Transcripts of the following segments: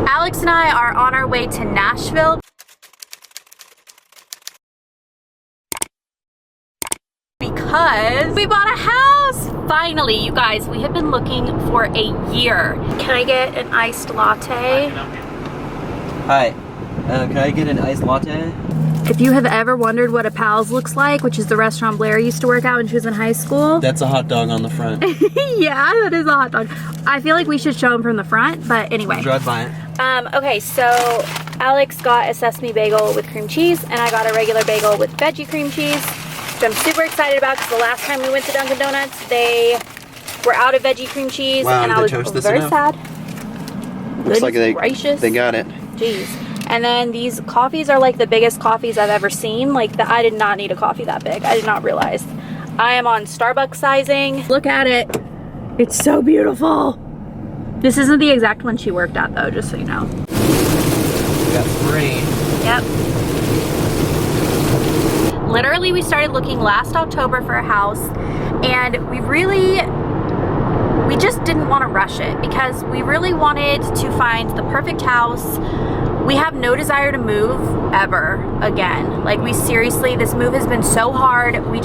Alex and I are on our way to Nashville because we bought a house! Finally, you guys, we have been looking for a year. Can I get an iced latte? Hi, can I get an iced latte? If you have ever wondered what a Pal's looks like, which is the restaurant Blair used to work at when she was in high school. That's a hot dog on the front. Yeah, that is a hot dog. I feel like we should show them from the front, but anyway. Drive by it. Okay, so Alex got a sesame bagel with cream cheese, and I got a regular bagel with veggie cream cheese, which I'm super excited about because the last time we went to Dunkin' Donuts, they were out of veggie cream cheese, wow, and I was very sad. Looks like they got it. Jeez. And then these coffees are like the biggest coffees I've ever seen. Like, I did not need a coffee that big. I did not realize. I am on Starbucks sizing. Look at it. It's so beautiful. This isn't the exact one she worked at though, just so you know. We got 3. Yep. Literally, we started looking last October for a house, and we just didn't want to rush it because we really wanted to find the perfect house. We have no desire to move ever again. Like, we seriously, this move has been so hard. We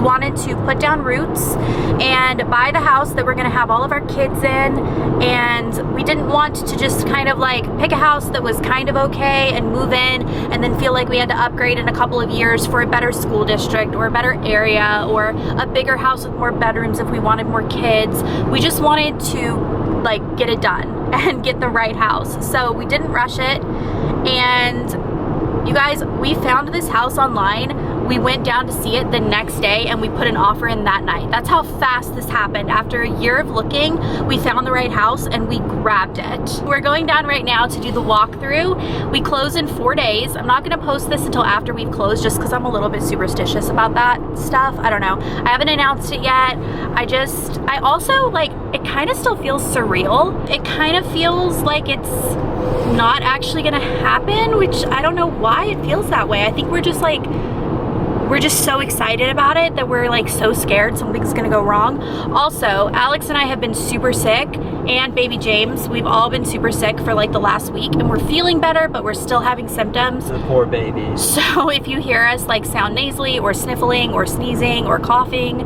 wanted to put down roots and buy the house that we're gonna have all of our kids in, and we didn't want to just kind of like pick a house that was kind of okay and move in and then feel like we had to upgrade in a couple of years for a better school district or a better area or a bigger house with more bedrooms if we wanted more kids. We just wanted to like get it done and get the right house. So we didn't rush it, and you guys, we found this house online. We went down to see it the next day and we put an offer in that night. That's how fast this happened. After a year of looking, we found the right house and we grabbed it. We're going down right now to do the walkthrough. We close in 4 days. I'm not gonna post this until after we've closed just because I'm a little bit superstitious about that stuff. I don't know. I haven't announced it yet. I also, like, it kind of still feels surreal. It kind of feels like it's not actually gonna happen, which I don't know why it feels that way. I think we're just so excited about it that we're like so scared something's gonna go wrong. Also, Alex and I have been super sick, and baby James, we've all been super sick for like the last week, and we're feeling better, but we're still having symptoms. The poor babies. So if you hear us like sound nasally or sniffling or sneezing or coughing,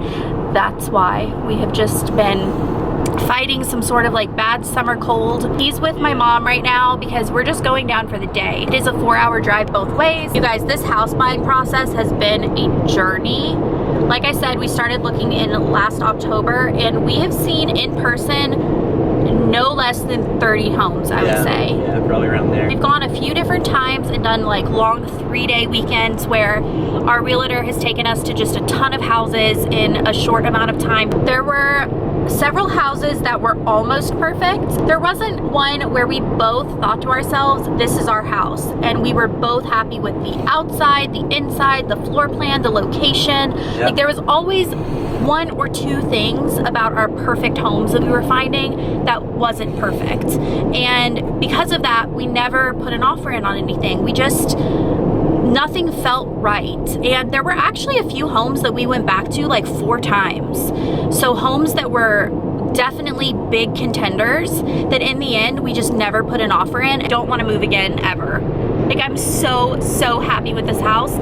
that's why. We have just been fighting some sort of like bad summer cold. He's with my mom right now because we're just going down for the day. It is a 4-hour drive both ways. You guys, this house buying process has been a journey. Like I said, we started looking in last October, and we have seen in person no less than 30 homes, I would say. Yeah, probably around there. We've gone a few different times and done like long 3-day weekends where our realtor has taken us to just a ton of houses in a short amount of time. There were several houses that were almost perfect. There wasn't one where we both thought to ourselves, this is our house, and we were both happy with the outside, the inside, the floor plan, the location. Yep. Like, there was always 1 or 2 things about our perfect homes that we were finding that wasn't perfect, and because of that, we never put an offer in on anything. Nothing felt right. And there were actually a few homes that we went back to like 4 times. So homes that were definitely big contenders that in the end, we just never put an offer in. I don't want to move again ever. Like, I'm so happy with this house.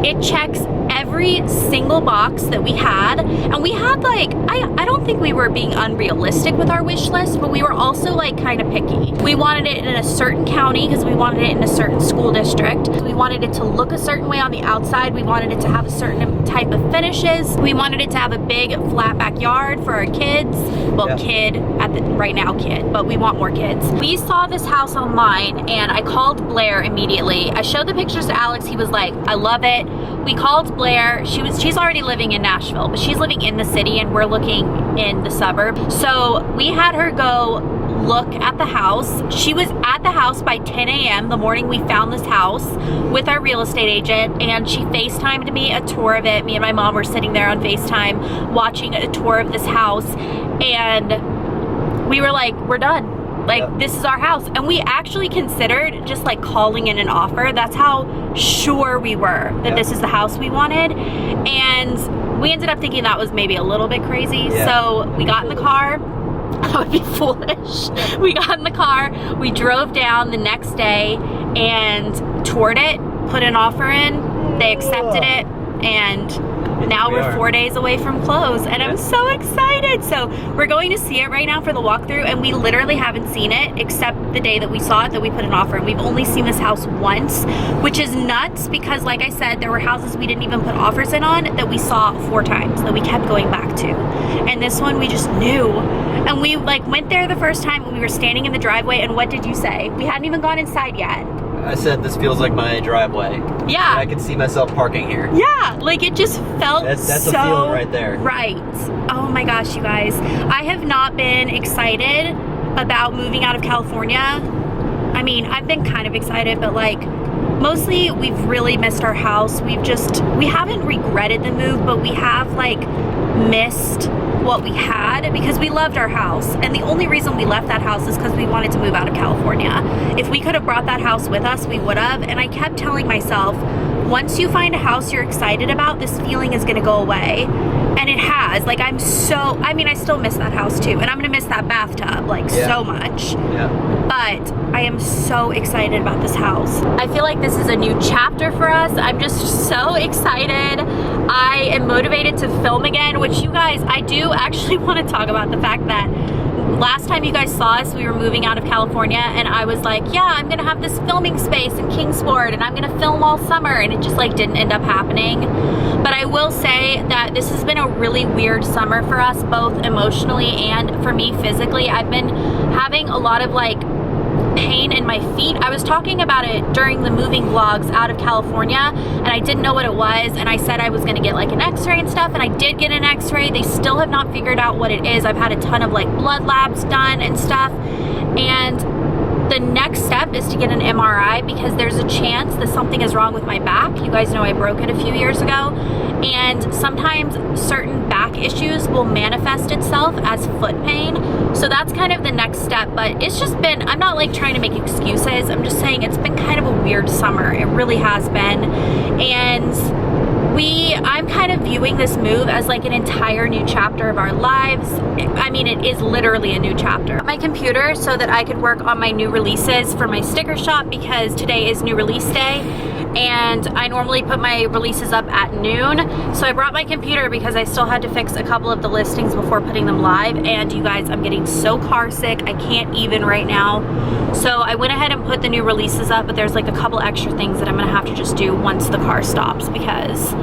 It checks every single box that we had. And we had like, I don't think we were being unrealistic with our wish list, but we were also like kind of picky. We wanted it in a certain county because we wanted it in a certain school district. We wanted it to look a certain way on the outside. We wanted it to have a certain type of finishes. We wanted it to have a big flat backyard for our kids. Well, right now kid, but we want more kids. We saw this house online and I called Blair immediately. I showed the pictures to Alex. He was like, I love it. We called Blair. She's already living in Nashville, but she's living in the city and we're looking in the suburb. So we had her go look at the house. She was at the house by 10 a.m. the morning we found this house with our real estate agent, and she FaceTimed me a tour of it. Me and my mom were sitting there on FaceTime watching a tour of this house, and we were like, we're done. Like, yep, this is our house. And we actually considered just like calling in an offer. That's how sure we were that, yep, this is the house we wanted. And we ended up thinking that was maybe a little bit crazy. Yeah. So we got in the car. I would be foolish. We got in the car, we drove down the next day and toured it, put an offer in, they accepted it, and now we're 4 days away from close, and I'm so excited. So we're going to see it right now for the walkthrough, and we literally haven't seen it except the day that we saw it, that we put an offer in. We've only seen this house once, which is nuts because, like I said, there were houses we didn't even put offers in on that we saw 4 times, that we kept going back to. And this one we just knew. And we like went there the first time and we were standing in the driveway, and what did you say? We hadn't even gone inside yet. I said this feels like my driveway. Yeah. I can see myself parking here. Yeah, like it just felt that's so a feeling right there. Right. Oh my gosh, you guys. I have not been excited about moving out of California. I mean, I've been kind of excited, but like mostly we've really missed our house. We haven't regretted the move, but we have like missed what we had because we loved our house, and the only reason we left that house is because we wanted to move out of California. If we could have brought that house with us, we would have. And I kept telling myself, once you find a house you're excited about, this feeling is gonna go away. And it has. Like I still miss that house too, and I'm gonna miss that bathtub like so much. Yeah. But I am so excited about this house. I feel like this is a new chapter for us. I'm just so excited. I am motivated to film again, which you guys, I do actually want to talk about the fact that last time you guys saw us, we were moving out of California, and I was like, yeah, I'm gonna have this filming space in Kingsport and I'm gonna film all summer, and it just like didn't end up happening. But I will say that this has been a really weird summer for us, both emotionally and for me physically. I've been having a lot of like pain in my feet. I was talking about it during the moving vlogs out of California, and I didn't know what it was, and I said I was gonna get like an x-ray and stuff, and I did get an x-ray. They still have not figured out what it is. I've had a ton of like blood labs done and stuff, and the next step is to get an MRI because there's a chance that something is wrong with my back. You guys know I broke it a few years ago, and sometimes certain back issues will manifest itself as foot pain. So that's kind of the next step, but it's just been, I'm not like trying to make excuses, I'm just saying it's been kind of a weird summer. It really has been. And I'm kind of viewing this move as like an entire new chapter of our lives. I mean, it is literally a new chapter. My computer so that I could work on my new releases for my sticker shop, because today is new release day and I normally put my releases up at noon. So I brought my computer because I still had to fix a couple of the listings before putting them live. And you guys, I'm getting so car sick, I can't even right now. So I went ahead and put the new releases up, but there's like a couple extra things that I'm gonna have to just do once the car stops, because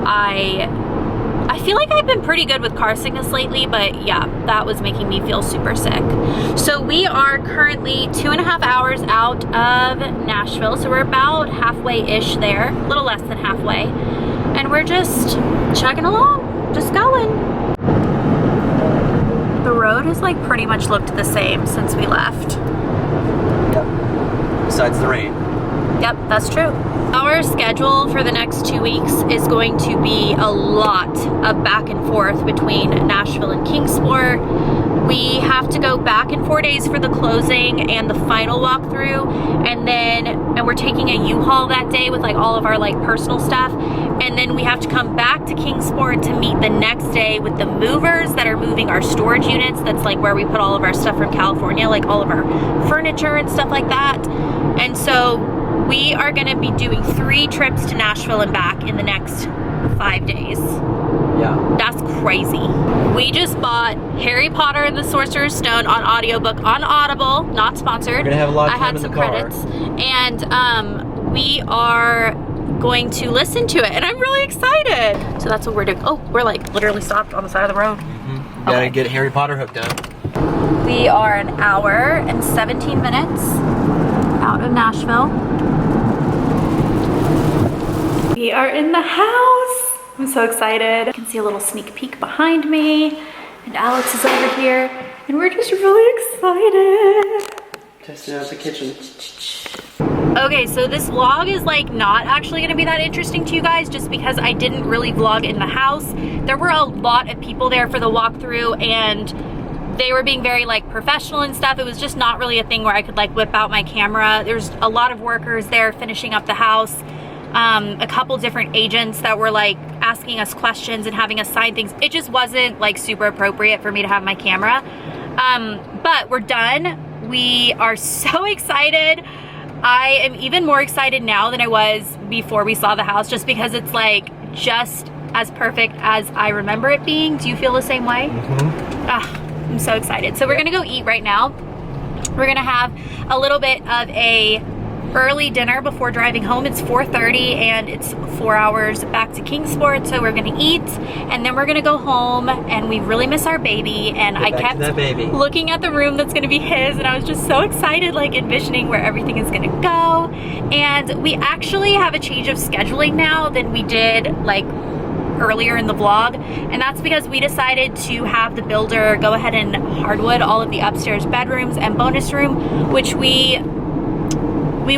I feel like I've been pretty good with car sickness lately, but yeah, that was making me feel super sick. So we are currently 2.5 hours out of Nashville. So we're about halfway-ish there, a little less than halfway. And we're just chugging along, just going. The road has like pretty much looked the same since we left. Yep. Besides the rain. Yep, that's true. Our schedule for the next 2 weeks is going to be a lot of back and forth between Nashville and Kingsport. We have to go back in 4 days for the closing and the final walkthrough, and we're taking a U-Haul that day with like all of our like personal stuff, and then we have to come back to Kingsport to meet the next day with the movers that are moving our storage units. That's like where we put all of our stuff from California, like all of our furniture and stuff like that. And so we are gonna be doing 3 trips to Nashville and back in the next 5 days. Yeah. That's crazy. We just bought Harry Potter and the Sorcerer's Stone on audiobook on Audible, not sponsored. We're gonna have a lot of I time had in some the car. credits. And we are going to listen to it, and I'm really excited. So that's what we're doing. Oh, we're like literally stopped on the side of the road. Mm-hmm. Gotta get Harry Potter hooked up. We are an hour and 17 minutes out of Nashville. We are in the house. I'm so excited. You can see a little sneak peek behind me, and Alex is over here, and we're just really excited. Testing out the kitchen. Okay, so this vlog is like not actually gonna be that interesting to you guys, just because I didn't really vlog in the house. There were a lot of people there for the walkthrough, and they were being very like professional and stuff. It was just not really a thing where I could like whip out my camera. There's a lot of workers there finishing up the house. A couple different agents that were like asking us questions and having us sign things. It just wasn't like super appropriate for me to have my camera. But we're done. We are so excited. I am even more excited now than I was before we saw the house, just because it's like just as perfect as I remember it being. Do you feel the same way? I'm so excited. So we're gonna go eat right now. We're gonna have a little bit of a early dinner before driving home. It's 4:30 and it's 4 hours back to Kingsport, so we're gonna eat and then we're gonna go home, and we really miss our baby. And I kept looking at the room that's gonna be his, and I was just so excited, like envisioning where everything is gonna go. And we actually have a change of scheduling now than we did like earlier in the vlog, and that's because we decided to have the builder go ahead and hardwood all of the upstairs bedrooms and bonus room, which we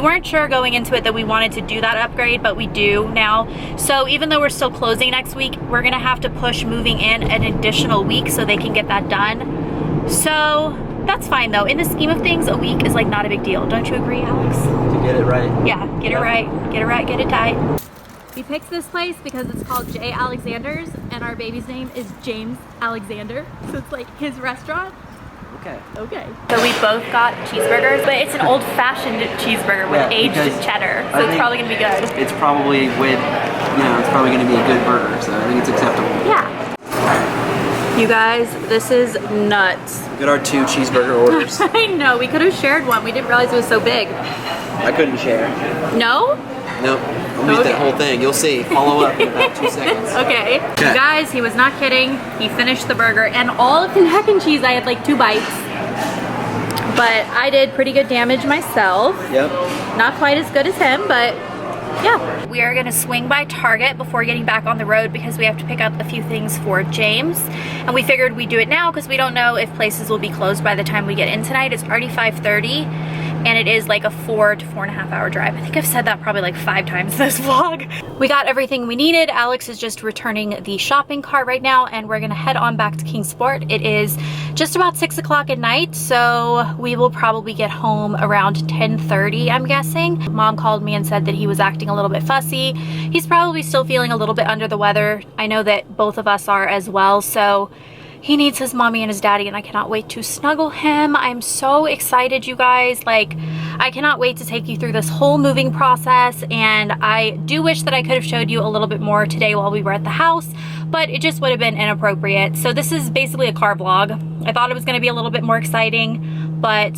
weren't sure going into it that we wanted to do that upgrade, but we do now. So even though we're still closing next week, we're gonna have to push moving in an additional week so they can get that done. So that's fine though. In the scheme of things, a week is like not a big deal. Don't you agree, Alex? To get it right. Yeah, get it right, get it tight. We picked this place because it's called J. Alexander's, and our baby's name is James Alexander, so it's like his restaurant. Okay. Okay. So we both got cheeseburgers, but it's an old-fashioned cheeseburger with aged cheddar, so it's probably gonna be good. It's probably with, it's probably gonna be a good burger, so I think it's acceptable. Yeah. You guys, this is nuts. Look at our 2 cheeseburger orders. I know, we could have shared one. We didn't realize it was so big. I couldn't share. No? Nope. I'll eat that whole thing. You'll see. Follow up in about 2 seconds. Okay. You guys, he was not kidding. He finished the burger and all of the mac and cheese. I had like 2 bites. But I did pretty good damage myself. Yep. Not quite as good as him, but yeah. We are gonna swing by Target before getting back on the road because we have to pick up a few things for James. And we figured we'd do it now because we don't know if places will be closed by the time we get in tonight. It's already 5:30. And it is like a 4 to 4.5 hour drive. I think I've said that probably like 5 times this vlog. We got everything we needed. Alex is just returning the shopping cart right now, and we're gonna head on back to Kingsport. It is just about 6 o'clock at night, so we will probably get home around 10:30, I'm guessing. Mom called me and said that he was acting a little bit fussy. He's probably still feeling a little bit under the weather. I know that both of us are as well, so he needs his mommy and his daddy, and I cannot wait to snuggle him. I'm so excited, you guys. Like, I cannot wait to take you through this whole moving process, and I do wish that I could have showed you a little bit more today while we were at the house, but it just would have been inappropriate. So this is basically a car vlog. I thought it was gonna be a little bit more exciting, but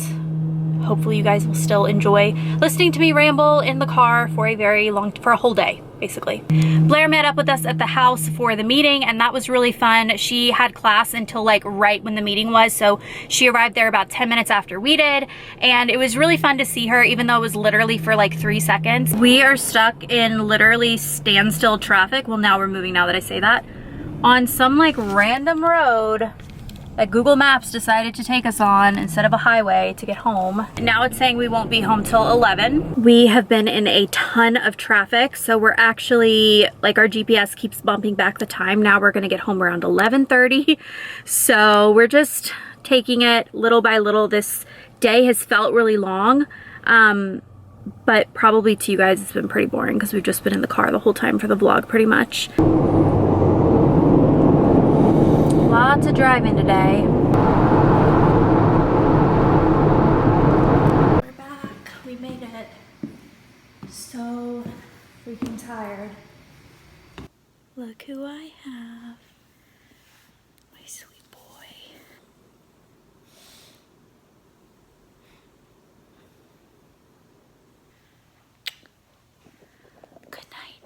hopefully you guys will still enjoy listening to me ramble in the car for a whole day, basically. Blair met up with us at the house for the meeting, and that was really fun. She had class until like right when the meeting was, so she arrived there about 10 minutes after we did, and it was really fun to see her, even though it was literally for like 3 seconds. We are stuck in literally standstill traffic. Well, now we're moving, now that I say that, on some like random road that Google Maps decided to take us on instead of a highway to get home. Now it's saying we won't be home till 11. We have been in a ton of traffic, so we're actually, like, our GPS keeps bumping back the time. Now we're gonna get home around 11:30. So we're just taking it little by little. This day has felt really long, but probably to you guys it's been pretty boring because we've just been in the car the whole time for the vlog pretty much. Lots of driving today. We're back. We made it. So freaking tired. Look who I have. My sweet boy. Good night.